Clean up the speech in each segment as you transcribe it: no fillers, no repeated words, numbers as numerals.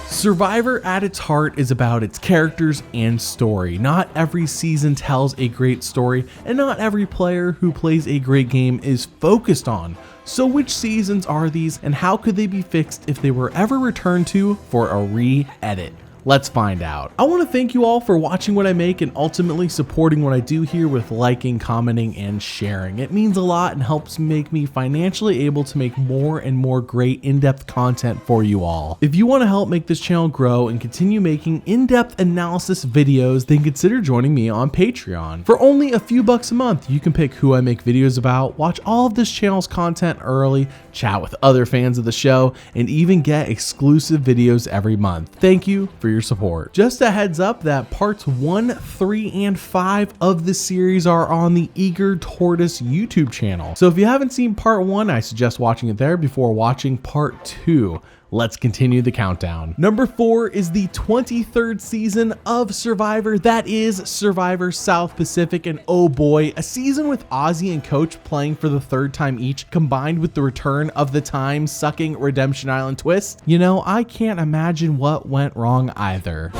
Survivor at its heart is about its characters and story. Not every season tells a great story, and not every player who plays a great game is focused on. So which seasons are these, and how could they be fixed if they were ever returned to for a re-edit? Let's find out. I want to thank you all for watching what I make and ultimately supporting what I do here with liking, commenting, and sharing. It means a lot and helps make me financially able to make more and more great in-depth content for you all. If you want to help make this channel grow and continue making in-depth analysis videos, then consider joining me on Patreon. For only a few bucks a month, you can pick who I make videos about, watch all of this channel's content early, chat with other fans of the show, and even get exclusive videos every month. Thank you for your support. Just a heads up that parts 1, 3, and 5 of this series are on the Eager Tortoise YouTube channel. So if you haven't seen part 1, I suggest watching it there before watching part 2. Let's continue the countdown. Number 4 is the 23rd season of Survivor. That is Survivor South Pacific, and oh boy, a season with OZZY and Coach playing for the 3rd time each, combined with the return of the time-sucking Redemption Island twist. You know, I can't imagine what went wrong either.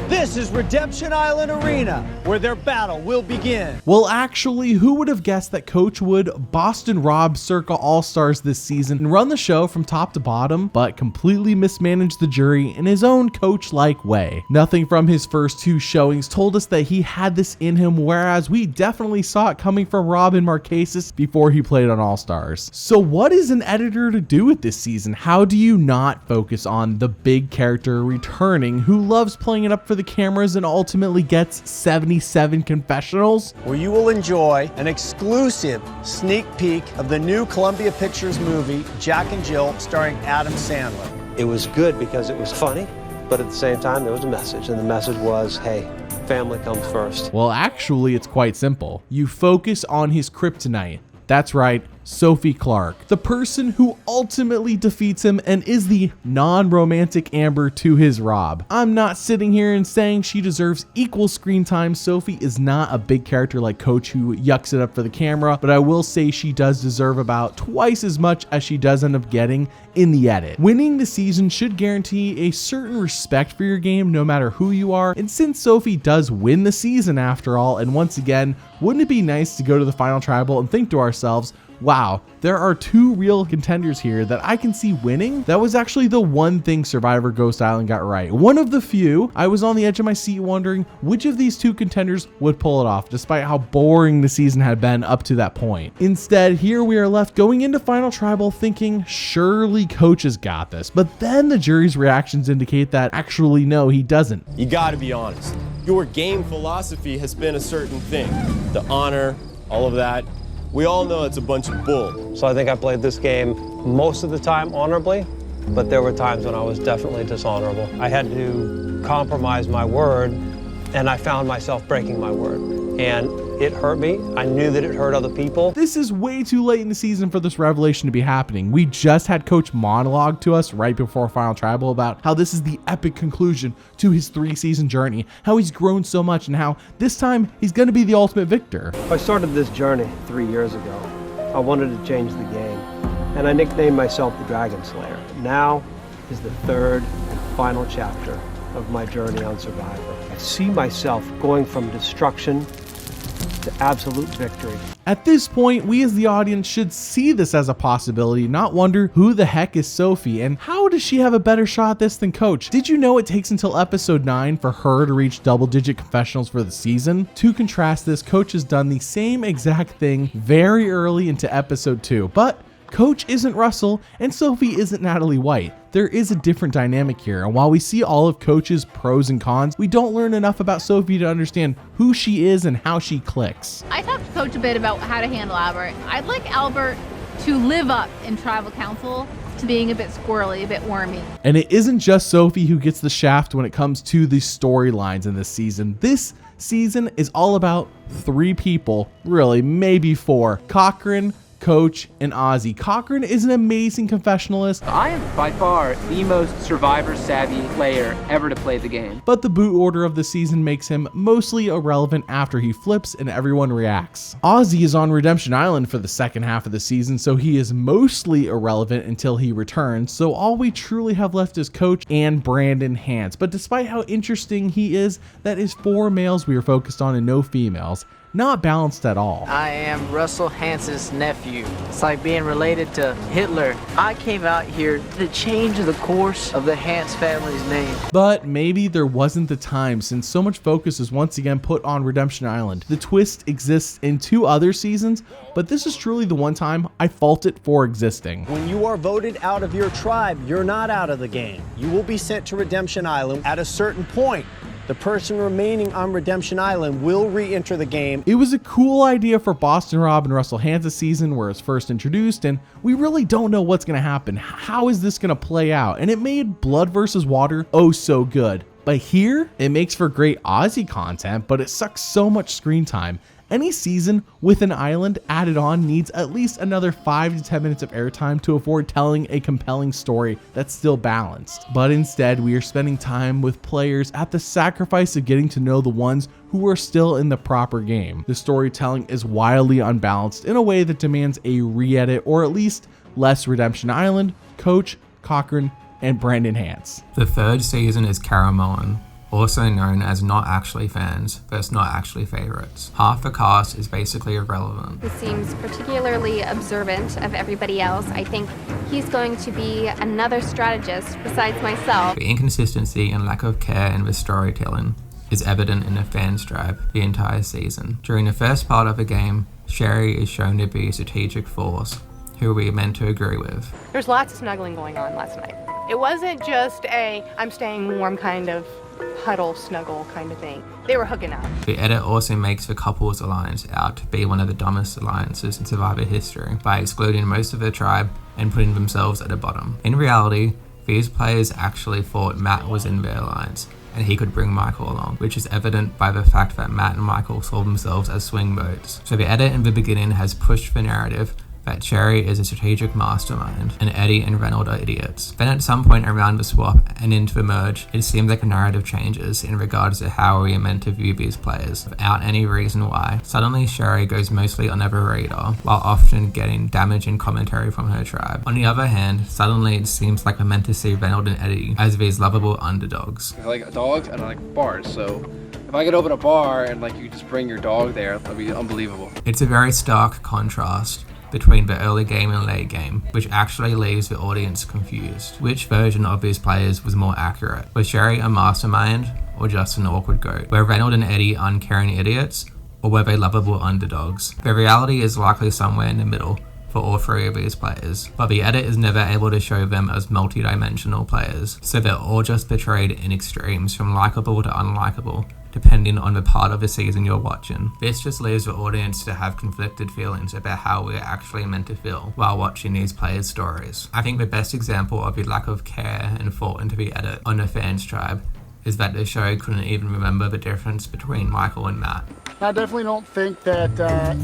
This is Redemption Island Arena, where their battle will begin. Well, actually, who would have guessed that Coach would Boston Rob Circa All-Stars this season and run the show from top to bottom, but completely mismanage the jury in his own coach-like way. Nothing from his first 2 showings told us that he had this in him, whereas we definitely saw it coming from Robin Marquesas before he played on All-Stars. So what is an editor to do with this season? How do you not focus on the big character returning who loves playing it up for the cameras and ultimately gets 77 confessionals? Where you will enjoy an exclusive sneak peek of the new Columbia Pictures movie, Jack and Jill, starring Adam Sandler. It was good because it was funny, but at the same time there was a message, and the message was, hey, family comes first. Well, actually, it's quite simple. You focus on his kryptonite. That's right, Sophie Clark, the person who ultimately defeats him and is the non-romantic Amber to his Rob. I'm not sitting here and saying she deserves equal screen time. Sophie is not a big character like Coach who yucks it up for the camera, but I will say she does deserve about twice as much as she does end up getting in the edit. Winning the season should guarantee a certain respect for your game no matter who you are, and since Sophie does win the season after all, and once again, wouldn't it be nice to go to the final tribal and think to ourselves, wow, there are 2 real contenders here that I can see winning? That was actually the one thing Survivor Ghost Island got right. One of the few. I was on the edge of my seat wondering which of these 2 contenders would pull it off, despite how boring the season had been up to that point. Instead, here we are left going into Final Tribal thinking surely Coach has got this, but then the jury's reactions indicate that actually no, he doesn't. You gotta be honest. Your game philosophy has been a certain thing. The honor, all of that. We all know it's a bunch of bull. So I think I played this game most of the time honorably, but there were times when I was definitely dishonorable. I had to compromise my word, and I found myself breaking my word. And it hurt me. I knew that it hurt other people. This is way too late in the season for this revelation to be happening. We just had Coach monologue to us right before Final Tribal about how this is the epic conclusion to his 3-season journey, how he's grown so much, and how this time he's going to be the ultimate victor. I started this journey 3 years ago. I wanted to change the game, and I nicknamed myself the Dragon Slayer. Now is the 3rd and final chapter of my journey on Survivor. I see myself going from destruction to absolute victory. At this point, we as the audience should see this as a possibility, not wonder who the heck is Sophie and how does she have a better shot at this than Coach? Did you know it takes until episode 9 for her to reach double-digit confessionals for the season? To contrast this, Coach has done the same exact thing very early into episode 2, but Coach isn't Russell and Sophie isn't Natalie White. There is a different dynamic here, and while we see all of Coach's pros and cons, we don't learn enough about Sophie to understand who she is and how she clicks. I talked to Coach a bit about how to handle Albert. I'd like Albert to live up in tribal council to being a bit squirrely, a bit wormy. And it isn't just Sophie who gets the shaft when it comes to the storylines in this season. This season is all about 3 people, really maybe 4. Cochran, Coach, and OZZY. Cochran is an amazing confessionalist. I am by far the most survivor-savvy player ever to play the game. But the boot order of the season makes him mostly irrelevant after he flips and everyone reacts. OZZY is on Redemption Island for the second half of the season, so he is mostly irrelevant until he returns, so all we truly have left is Coach and Brandon Hance. But despite how interesting he is, that is 4 males we are focused on and no females. Not balanced at all. I am Russell Hance's nephew. It's like being related to Hitler. I came out here to change the course of the Hance family's name. But maybe there wasn't the time, since so much focus is once again put on Redemption Island. The twist exists in 2 other seasons, but this is truly the one time I fault it for existing. When you are voted out of your tribe, you're not out of the game. You will be sent to Redemption Island. At a certain point, the person remaining on Redemption Island will re-enter the game. It was a cool idea for Boston Rob and Russell Hance's season where it's first introduced, and we really don't know what's going to happen. How is this going to play out? And it made Blood vs. Water oh so good. But here, it makes for great OZZY content, but it sucks so much screen time. Any season with an island added on needs at least another 5 to 10 minutes of airtime to afford telling a compelling story that's still balanced. But instead, we are spending time with players at the sacrifice of getting to know the ones who are still in the proper game. The storytelling is wildly unbalanced in a way that demands a re-edit or at least less Redemption Island, Coach, Cochran, and Brandon Hance. The 3rd season is Caramellan, also known as not actually fans versus not actually favorites. Half the cast is basically irrelevant. He seems particularly observant of everybody else. I think he's going to be another strategist besides myself. The inconsistency and lack of care in the storytelling is evident in the fans tribe the entire season. During the first part of the game, Sherry is shown to be a strategic force who we are meant to agree with. There's lots of snuggling going on last night. It wasn't just a I'm staying warm kind of huddle snuggle kind of thing. They were hooking up. The edit also makes the couples alliance out to be one of the dumbest alliances in Survivor history by excluding most of their tribe and putting themselves at the bottom. In reality, these players actually thought Matt was in their alliance and he could bring Michael along, which is evident by the fact that Matt and Michael saw themselves as swing votes. So the edit in the beginning has pushed the narrative that Cherry is a strategic mastermind and Eddie and Reynolds are idiots. Then at some point around the swap and into the merge, it seems like a narrative changes in regards to how we are meant to view these players without any reason why. Suddenly Sherry goes mostly under the radar while often getting damaging commentary from her tribe. On the other hand, suddenly it seems like we're meant to see Reynolds and Eddie as these lovable underdogs. I like dogs and I like bars, so if I could open a bar and like you just bring your dog there, that'd be unbelievable. It's a very stark contrast between the early game and late game, which actually leaves the audience confused. Which version of these players was more accurate? Was Sherry a mastermind or just an awkward goat? Were Reynolds and Eddie uncaring idiots or were they lovable underdogs? The reality is likely somewhere in the middle for all 3 of these players, but the edit is never able to show them as multi-dimensional players, so they're all just portrayed in extremes from likable to unlikable, depending on the part of the season you're watching. This just leaves the audience to have conflicted feelings about how we're actually meant to feel while watching these players' stories. I think the best example of the lack of care and thought into the edit on the fans tribe is that the show couldn't even remember the difference between Michael and Matt. I definitely don't think that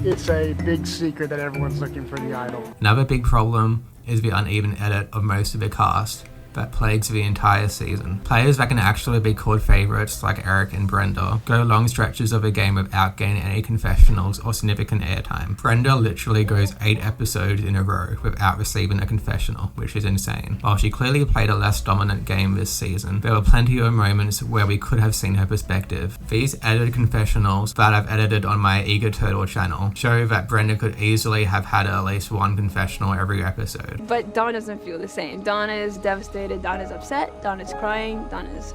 it's a big secret that everyone's looking for the idol. Another big problem is the uneven edit of most of the cast that plagues the entire season. Players that can actually be called favorites like Eric and Brenda go long stretches of a game without gaining any confessionals or significant airtime. Brenda literally goes 8 episodes in a row without receiving a confessional, which is insane. While she clearly played a less dominant game this season, there were plenty of moments where we could have seen her perspective. These edited confessionals that I've edited on my Eager Turtle channel show that Brenda could easily have had at least 1 confessional every episode. But Dawn doesn't feel the same. Dawn is devastated. Dawn is upset, Dawn is crying, Dawn is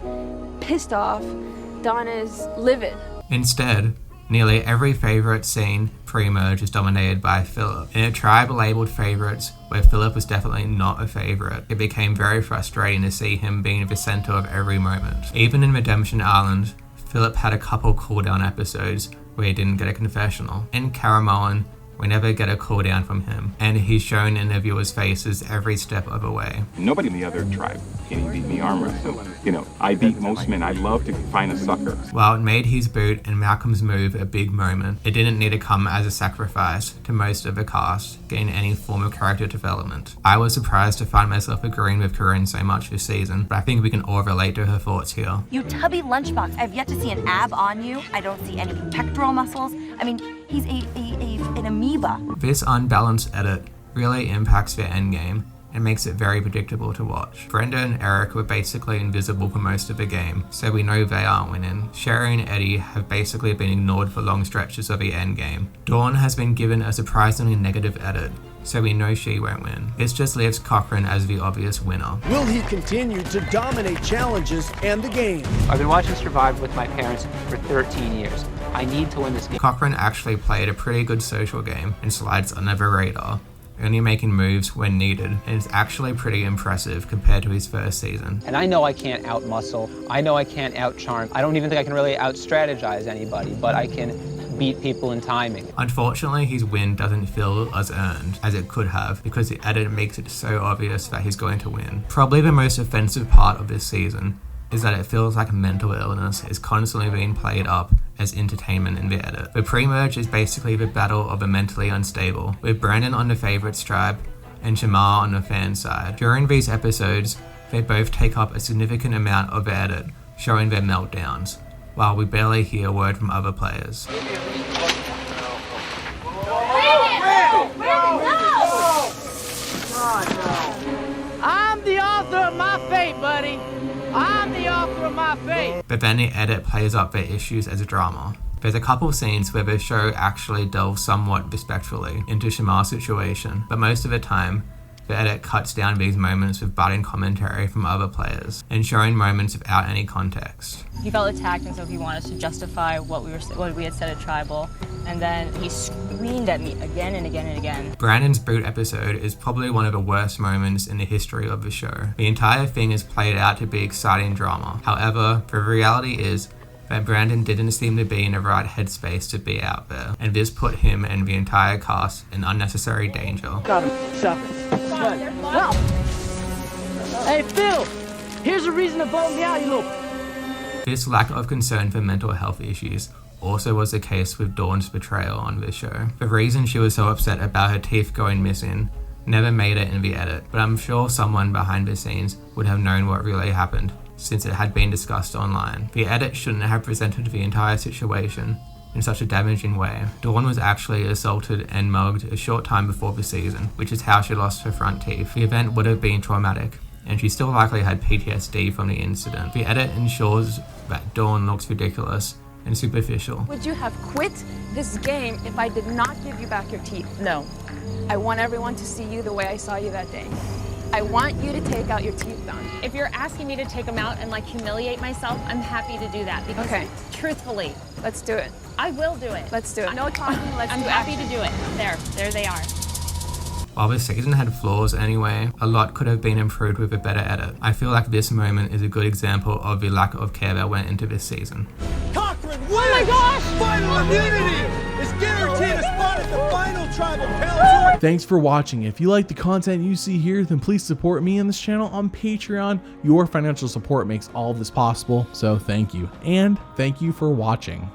pissed off, Dawn is livid. Instead, nearly every favorite scene pre-merge is dominated by Philip. In a tribe labeled favorites, where Philip was definitely not a favorite, it became very frustrating to see him being the center of every moment. Even in Redemption Island, Philip had a couple cooldown episodes where he didn't get a confessional. In Caramellan, We never get a call down from him, and he's shown in the viewers' faces every step of the way. Nobody in the other tribe can even beat me arm wrestling. You know, I beat most men. I love to find a sucker. While it made his boot and Malcolm's move a big moment, it didn't need to come as a sacrifice to most of the cast getting any form of character development. I was surprised to find myself agreeing with Corinne so much this season, but I think we can all relate to her thoughts here. You tubby lunchbox. I've yet to see an ab on you. I don't see any pectoral muscles. I mean, he's an amoeba. This unbalanced edit really impacts the endgame and makes it very predictable to watch. Brenda and Eric were basically invisible for most of the game, so we know they aren't winning. Sherry and Eddie have basically been ignored for long stretches of the endgame. Dawn has been given a surprisingly negative edit, so we know she won't win. This just leaves Cochran as the obvious winner. Will he continue to dominate challenges and the game? I've been watching Survivor with my parents for 13 years. I need to win this game. Cochran actually played a pretty good social game and slides under the radar, only making moves when needed, and it's actually pretty impressive compared to his first season. And I know I can't out-muscle. I know I can't out-charm. I don't even think I can really out-strategize anybody, but I can beat people in timing. Unfortunately, his win doesn't feel as earned as it could have because the edit makes it so obvious that he's going to win. Probably the most offensive part of this season is that it feels like mental illness is constantly being played up as entertainment in the edit. The pre-merge is basically the battle of the mentally unstable, with Brandon on the favorites tribe and Shamar on the fan side. During these episodes, they both take up a significant amount of the edit, showing their meltdowns, while we barely hear a word from other players. I'm the author of my fate, buddy. I'm the author of my fate. But then the edit plays up their issues as a drama. There's a couple scenes where the show actually delves somewhat respectfully into Shamar's situation, but most of the time, the edit cuts down these moments with biting commentary from other players, and showing moments without any context. He felt attacked, and so he wanted to justify what we had said at Tribal, and then he screamed at me again and again and again. Brandon's boot episode is probably one of the worst moments in the history of the show. The entire thing is played out to be exciting drama. However, the reality is that Brandon didn't seem to be in the right headspace to be out there, and this put him and the entire cast in unnecessary danger. Got him. Stop it. Well, hey Phil, here's a reason to vote me out, you little. This lack of concern for mental health issues also was the case with Dawn's betrayal on this show. The reason she was so upset about her teeth going missing never made it in the edit, but I'm sure someone behind the scenes would have known what really happened, since it had been discussed online. The edit shouldn't have presented the entire situation in such a damaging way. Dawn was actually assaulted and mugged a short time before the season, which is how she lost her front teeth. The event would have been traumatic, and she still likely had PTSD from the incident. The edit ensures that Dawn looks ridiculous and superficial. Would you have quit this game if I did not give you back your teeth? No. I want everyone to see you the way I saw you that day. I want you to take out your teeth, Don. If you're asking me to take them out and like humiliate myself, I'm happy to do that because truthfully, let's do it. I will do it. Let's do it. No talking, I'm happy to do it. There they are. While this season had flaws anyway, a lot could have been improved with a better edit. I feel like this moment is a good example of the lack of care that went into this season. Cochran wins! Oh my gosh! Final immunity is guaranteed a spot at the final tribal council. Thanks for watching. If you like the content you see here, then please support me and this channel on Patreon. Your financial support makes all of this possible, so thank you. And thank you for watching.